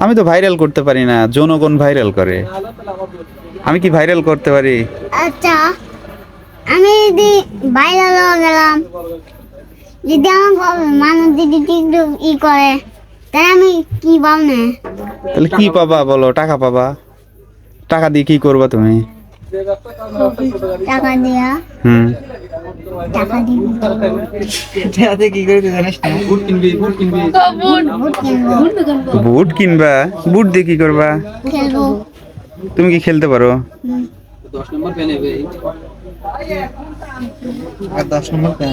আমি তো ভাইরাল করতে পারি না, জনগণ ভাইরাল করে। আমি কি ভাইরাল করতে পারি? আচ্ছা, আমি যদি ভাইরাল হয়ে গেলাম, যদি আমার মানুষ যদি টিকটক করে, তাহলে আমি কি পাবো না? তাহলে কি পাবা বলো? টাকা পাবা। টাকা দিয়ে কি করবা তুমি? টাকা দিয়া হুম, টাকা দিয়ে কি করে জানিস না? বুট কিনবো, বুট কিনবা? বুট দিয়ে কি করবা? খেলবো। তুমি কি খেলতে পারো? হুম। 10 নম্বর পেন।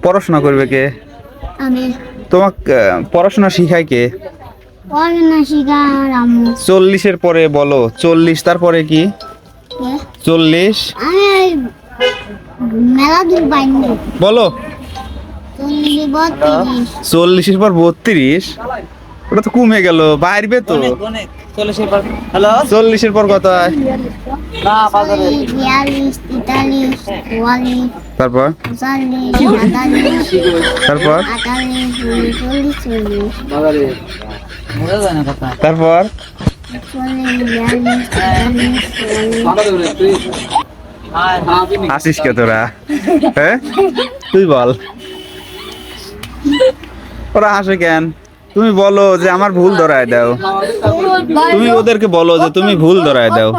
পড়াশোনা করবে কে? আমি তোমাকে পড়াশোনা শিখায় কে? পড়াশোনা শিখার আম্মু। 40-এর পরে বলো। 40 তারপরে কি? 40 আমি মেলা দূর পাইনি। বলো। 40 32 40-এর পর 32? ওটা তো কমে গেল, বাইরবে তো। অনেক 40 পর। হ্যালো 40-এর পর কত হয়? না বাজারে 42 43 44 তারপর 45 47 তারপর 48 49 40 বাজারে মজা যায় না কথা। তারপর 40 আসিস কে তোরা? হ্যাঁ, তুই বল। ওরা হাসে কেন? তুমি বলো যে আমার ভুল ধরায় দাও। তুমি ওদেরকে বলো যে তুমি ভুল ধরায় দাও।